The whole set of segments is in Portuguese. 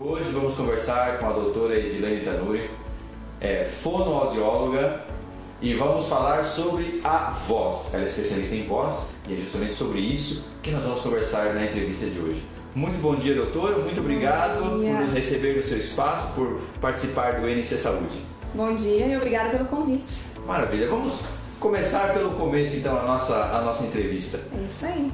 Hoje vamos conversar com a doutora Edilene Tanuri, fonoaudióloga, e vamos falar sobre a voz. Ela é especialista em voz e é justamente sobre isso que nós vamos conversar na entrevista de hoje. Muito bom dia, doutora. Muito obrigado por nos receber no seu espaço, por participar do NC Saúde. Bom dia e obrigada pelo convite. Maravilha. Vamos começar pelo começo, então, a nossa entrevista. É isso aí.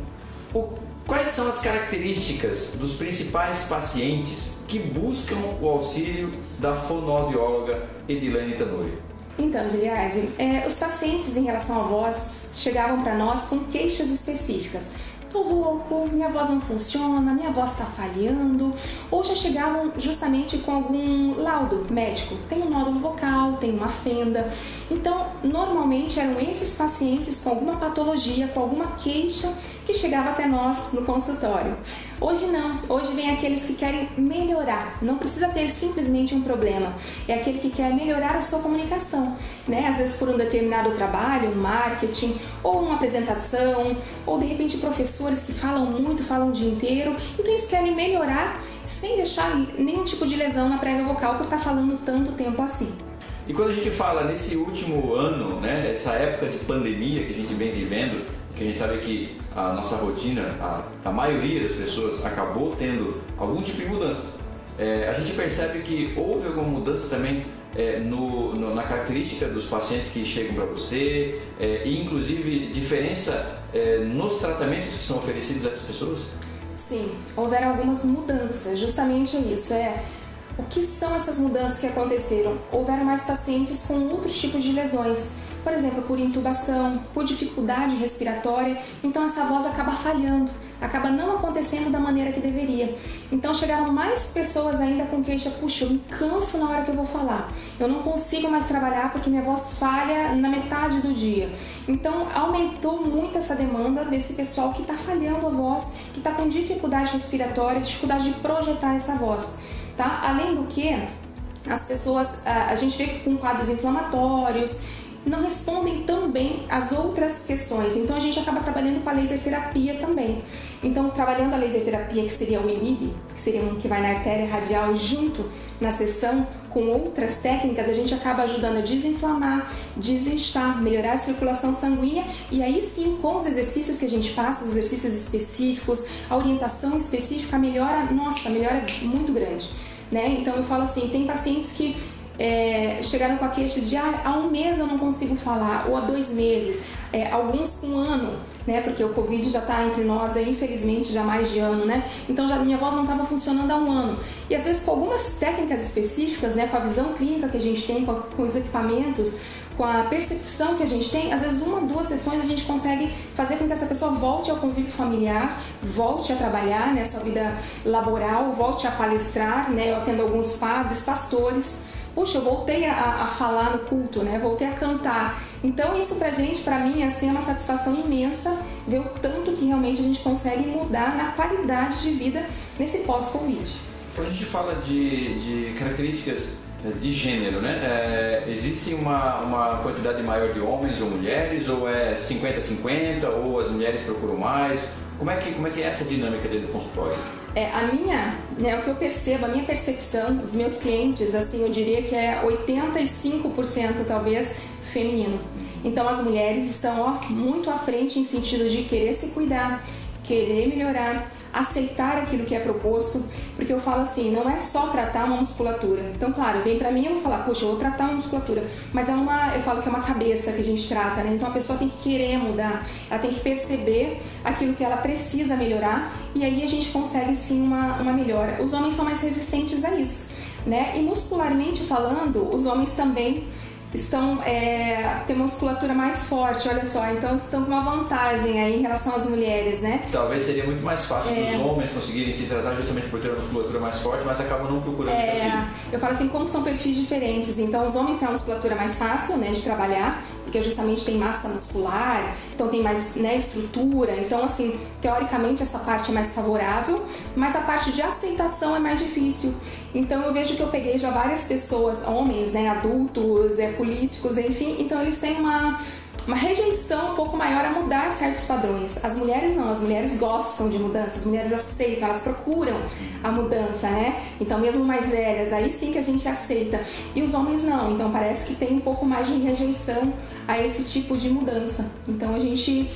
Quais são as características dos principais pacientes que buscam o auxílio da fonoaudióloga Edilene Tanuri? Então, Giliardi, os pacientes em relação à voz chegavam para nós com queixas específicas. Tô rouco, minha voz não funciona, minha voz está falhando, ou já chegavam justamente com algum laudo médico, tem um nódulo vocal, tem uma fenda. Então, normalmente eram esses pacientes com alguma patologia, com alguma queixa que chegava até nós no consultório. Hoje não, hoje vem aqueles que querem melhorar, não precisa ter simplesmente um problema, é aquele que quer melhorar a sua comunicação, né? Às vezes por um determinado trabalho, um marketing, ou uma apresentação, ou de repente professores que falam muito, falam o dia inteiro, então eles querem melhorar sem deixar nenhum tipo de lesão na prega vocal por estar falando tanto tempo assim. E quando a gente fala nesse último ano, né, essa época de pandemia que a gente vem vivendo, que a gente sabe que a nossa rotina, a maioria das pessoas acabou tendo algum tipo de mudança. A gente percebe que houve alguma mudança também na característica dos pacientes que chegam para você, e inclusive diferença nos tratamentos que são oferecidos a essas pessoas? Sim, houveram algumas mudanças, justamente isso. O que são essas mudanças que aconteceram? Houveram mais pacientes com outros tipos de lesões, por exemplo, por intubação, por dificuldade respiratória, então essa voz acaba falhando, acaba não acontecendo da maneira que deveria. Então chegaram mais pessoas ainda com queixa, puxa, eu me canso na hora que eu vou falar, eu não consigo mais trabalhar porque minha voz falha na metade do dia. Então aumentou muito essa demanda desse pessoal que está falhando a voz, que está com dificuldade respiratória, dificuldade de projetar essa voz. Tá? Além do que, as pessoas, a gente vê que com quadros inflamatórios, não respondem tão bem às outras questões, então a gente acaba trabalhando com a laser terapia também. Então, trabalhando a laser terapia, que seria o ILIB, que seria um que vai na artéria radial junto na sessão, com outras técnicas, a gente acaba ajudando a desinflamar, desinchar, melhorar a circulação sanguínea, e aí sim, com os exercícios que a gente passa, os exercícios específicos, a orientação específica, melhora muito grande, né? Então eu falo assim, tem pacientes que chegaram com a queixa de há um mês eu não consigo falar, ou há 2 meses, alguns com um ano, né? Porque o Covid já está entre nós, infelizmente, já há mais de ano, né? Então já minha voz não estava funcionando há um ano. E às vezes com algumas técnicas específicas, né? Com a visão clínica que a gente tem, com os equipamentos, com a percepção que a gente tem, às vezes 1 ou 2 sessões a gente consegue fazer com que essa pessoa volte ao convívio familiar, volte a trabalhar, né? Sua vida laboral, volte a palestrar, né? Eu atendo alguns padres, pastores. Puxa, eu voltei a falar no culto, né? Voltei a cantar. Então isso pra mim, assim, é uma satisfação imensa ver o tanto que realmente a gente consegue mudar na qualidade de vida nesse pós-Covid. Quando a gente fala de características de gênero, né? Existe uma quantidade maior de homens ou mulheres, ou é 50-50, ou as mulheres procuram mais? Como é que é essa dinâmica dentro do consultório? O que eu percebo, a minha percepção, os meus clientes, assim, eu diria que é 85% talvez feminino. Então as mulheres estão muito à frente em sentido de querer se cuidar, querer melhorar, aceitar aquilo que é proposto, porque eu falo assim, não é só tratar uma musculatura. Então, claro, vem pra mim, eu vou falar, poxa, eu vou tratar uma musculatura, mas eu falo que é uma cabeça que a gente trata, né? Então a pessoa tem que querer mudar, ela tem que perceber aquilo que ela precisa melhorar, e aí a gente consegue sim uma melhora. Os homens são mais resistentes a isso, né? E muscularmente falando, os homens também têm uma musculatura mais forte, olha só, então estão com uma vantagem aí em relação às mulheres, né? Talvez seria muito mais fácil os homens conseguirem se tratar justamente por ter uma musculatura mais forte, mas acabam não procurando esse auxílio. Eu falo assim, como são perfis diferentes, então os homens têm uma musculatura mais fácil, né, de trabalhar, porque justamente tem massa muscular, então tem mais, né, estrutura, então assim, teoricamente essa parte é mais favorável, mas a parte de aceitação é mais difícil. Então eu vejo que eu peguei já várias pessoas, homens, né, adultos, políticos, enfim, então eles têm uma rejeição um pouco maior a mudar certos padrões. As mulheres não, as mulheres gostam de mudança, as mulheres aceitam, elas procuram a mudança, né? Então mesmo mais velhas, aí sim que a gente aceita. E os homens não, então parece que tem um pouco mais de rejeição a esse tipo de mudança. Então a gente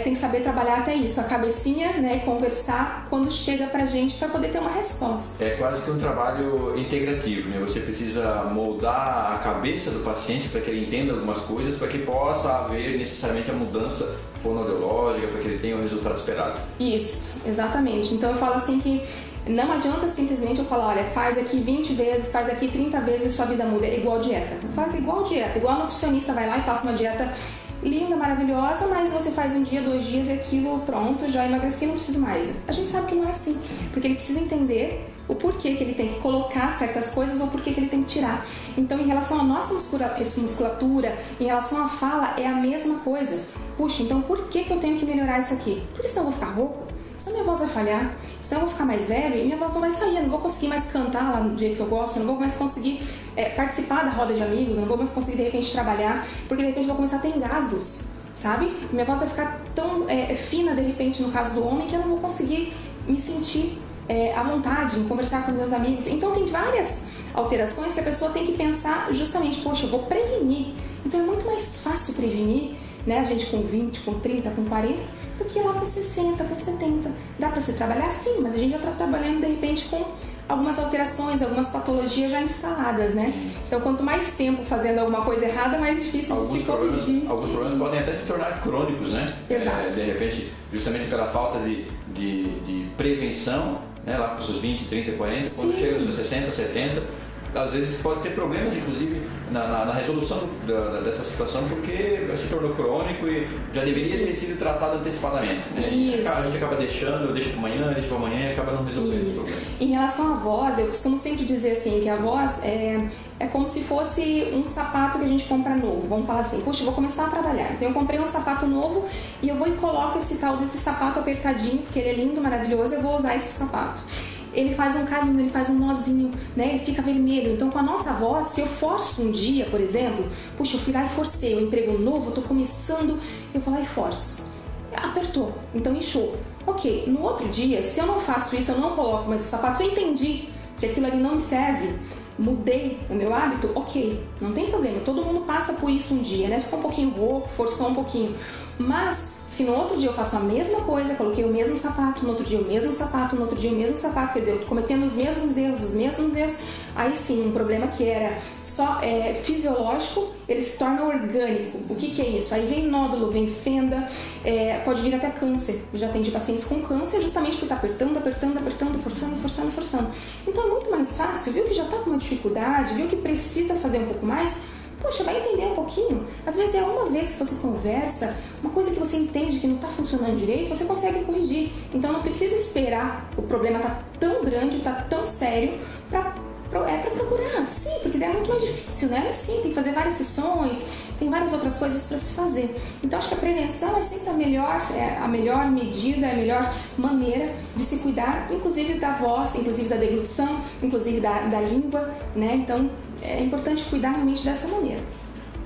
tem que saber trabalhar até isso, a cabecinha, né, e conversar quando chega pra gente para poder ter uma resposta. É quase que um trabalho integrativo, né? Você precisa moldar a cabeça do paciente para que ele entenda algumas coisas, para que possa haver necessariamente a mudança fonoaudiológica, para que ele tenha o resultado esperado. Isso, exatamente. Então eu falo assim que não adianta simplesmente eu falar, olha, faz aqui 20 vezes, faz aqui 30 vezes e sua vida muda. É igual dieta. Eu falo que é igual dieta, igual a nutricionista vai lá e passa uma dieta linda, maravilhosa, mas você faz um dia, 2 dias e aquilo, pronto, já emagreci, não preciso mais. A gente sabe que não é assim, porque ele precisa entender o porquê que ele tem que colocar certas coisas ou porquê que ele tem que tirar. Então, em relação à nossa musculatura, em relação à fala, é a mesma coisa. Puxa, então por que eu tenho que melhorar isso aqui? Porque senão eu vou ficar rouco, senão minha voz vai falhar, senão eu vou ficar mais velho e minha voz não vai sair, eu não vou conseguir mais cantar lá do jeito que eu gosto, eu não vou mais conseguir participar da roda de amigos, eu não vou mais conseguir de repente trabalhar, porque de repente eu vou começar a ter engasgos, sabe? Minha voz vai ficar tão fina de repente no caso do homem que eu não vou conseguir me sentir à vontade em conversar com meus amigos. Então tem várias alterações que a pessoa tem que pensar justamente, poxa, eu vou prevenir. Então é muito mais fácil prevenir, né? A gente com 20, com 30, com 40, do que lá com 60, com 70. Dá pra se trabalhar sim, mas a gente já tá trabalhando de repente com algumas alterações, algumas patologias já instaladas, né? Então quanto mais tempo fazendo alguma coisa errada, mais difícil de se corrigir. Alguns problemas podem até se tornar crônicos, né? Exato. De repente, justamente pela falta de prevenção, né? Lá com os seus 20, 30, 40, quando Sim. chega aos seus 60, 70, às vezes pode ter problemas, inclusive, na resolução dessa situação, porque se tornou crônico e já deveria ter sido tratado antecipadamente. Né? Isso. A gente acaba deixando, deixa para amanhã e acaba não resolvendo esse problema. Em relação à voz, eu costumo sempre dizer assim, que a voz é como se fosse um sapato que a gente compra novo. Vamos falar assim, puxa, eu vou começar a trabalhar. Então eu comprei um sapato novo e eu vou e coloco esse tal desse sapato apertadinho, porque ele é lindo, maravilhoso, eu vou usar esse sapato. Ele faz um carinho, ele faz um nozinho, né? Ele fica vermelho. Então, com a nossa voz, se eu forço um dia, por exemplo, puxa, eu fui lá e forcei, um emprego novo, eu tô começando, eu vou lá e forço. Apertou, então inchou. Ok, no outro dia, se eu não faço isso, eu não coloco mais o sapato, se eu entendi que aquilo ali não me serve, mudei o meu hábito, ok, não tem problema, todo mundo passa por isso um dia, né? Ficou um pouquinho rouco, forçou um pouquinho, mas se no outro dia eu faço a mesma coisa, coloquei o mesmo sapato, no outro dia o mesmo sapato, no outro dia o mesmo sapato, quer dizer, eu tô cometendo os mesmos erros, aí sim, um problema que era só fisiológico, ele se torna orgânico. O que é isso? Aí vem nódulo, vem fenda, pode vir até câncer. Eu já atendi pacientes com câncer justamente por estar apertando, forçando. Então é muito mais fácil, viu que já está com uma dificuldade, viu que precisa fazer um pouco mais, poxa, vai entender um pouquinho. Às vezes é uma vez que você conversa, uma coisa que você entende que não está funcionando direito, você consegue corrigir. Então não precisa esperar o problema estar tão grande, estar tão sério para procurar. Sim, porque daí é muito mais difícil, né? Sim, tem que fazer várias sessões, tem várias outras coisas para se fazer. Então acho que a prevenção é sempre a melhor medida, a melhor maneira de se cuidar, inclusive da voz, inclusive da deglutição, inclusive da língua, né? Então é importante cuidar realmente dessa maneira.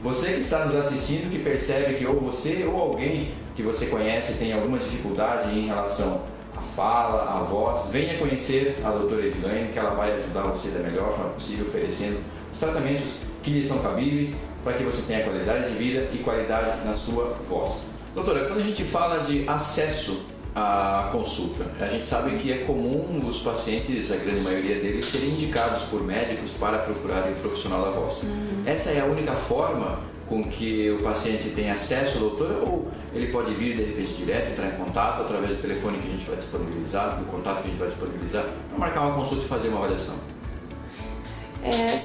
Você que está nos assistindo, que percebe que ou você ou alguém que você conhece tem alguma dificuldade em relação à fala, à voz, venha conhecer a doutora Edilene, que ela vai ajudar você da melhor forma possível, oferecendo os tratamentos que lhe são cabíveis para que você tenha qualidade de vida e qualidade na sua voz. Doutora, quando a gente fala de acesso à consulta, a gente sabe que é comum os pacientes, a grande maioria deles, serem indicados por médicos para procurarem um profissional da voz. Essa é a única forma com que o paciente tem acesso ao doutor, ou ele pode vir de repente direto, entrar em contato através do telefone que a gente vai disponibilizar, do contato que a gente vai disponibilizar, para marcar uma consulta e fazer uma avaliação?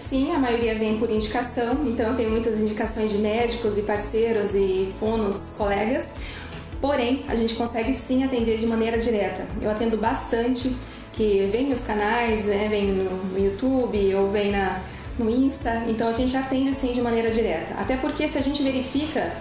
Sim, a maioria vem por indicação, então eu tenho muitas indicações de médicos e parceiros e fonos, colegas, porém a gente consegue sim atender de maneira direta. Eu atendo bastante, que vem nos canais, vem no YouTube ou vem no Insta, então a gente atende sim de maneira direta, até porque se a gente verifica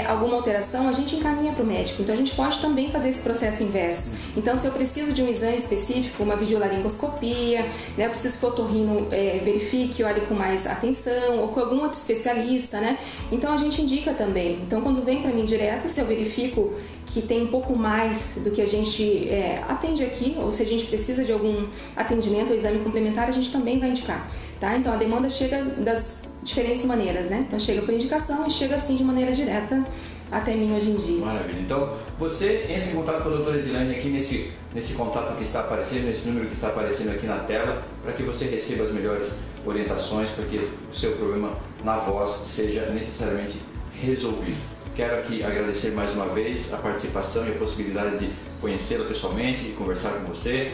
alguma alteração, a gente encaminha para o médico. Então a gente pode também fazer esse processo inverso. Então se eu preciso de um exame específico, uma videolaringoscopia, né, eu preciso que o otorrino verifique, olhe com mais atenção, ou com algum outro especialista, né? Então a gente indica também. Então quando vem para mim direto, se eu verifico que tem um pouco mais do que a gente atende aqui, ou se a gente precisa de algum atendimento ou exame complementar, a gente também vai indicar, tá? Então a demanda chega das diferentes maneiras, né? Então chega por indicação e chega assim de maneira direta até mim hoje em dia. Maravilha. Então você entra em contato com a doutora Edilane aqui nesse contato que está aparecendo, nesse número que está aparecendo aqui na tela, para que você receba as melhores orientações para que o seu problema na voz seja necessariamente resolvido. Quero aqui agradecer mais uma vez a participação e a possibilidade de conhecê-la pessoalmente e conversar com você,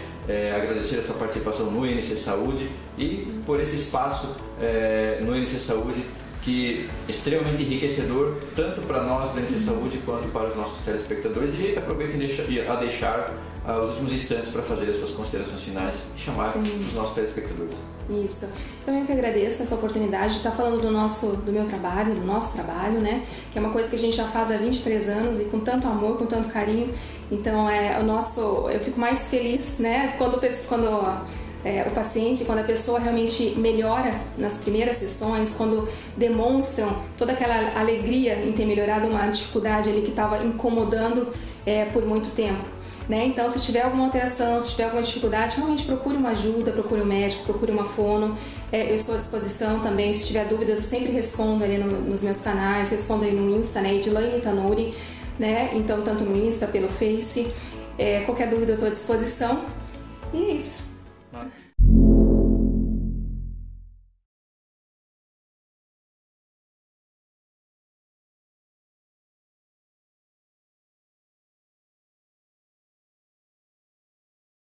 agradecer a sua participação no INC Saúde e por esse espaço no INC Saúde que é extremamente enriquecedor tanto para nós do INC Saúde quanto para os nossos telespectadores, e aproveito a deixar os últimos instantes para fazer as suas considerações finais e chamar os nossos telespectadores. Isso. Então eu que agradeço essa oportunidade de estar falando do meu trabalho, do nosso trabalho, né? Que é uma coisa que a gente já faz há 23 anos e com tanto amor, com tanto carinho. Então eu fico mais feliz, né? Quando o paciente, quando a pessoa realmente melhora nas primeiras sessões, quando demonstram toda aquela alegria em ter melhorado uma dificuldade ali que estava incomodando por muito tempo. Né? Então, se tiver alguma alteração, se tiver alguma dificuldade, realmente procure uma ajuda, procure um médico, procure uma fono. Eu estou à disposição também. Se tiver dúvidas, eu sempre respondo ali nos meus canais, respondo aí no Insta, né? Edilane Tanuri, né? Então, tanto no Insta, pelo Face. Qualquer dúvida eu estou à disposição. E é isso.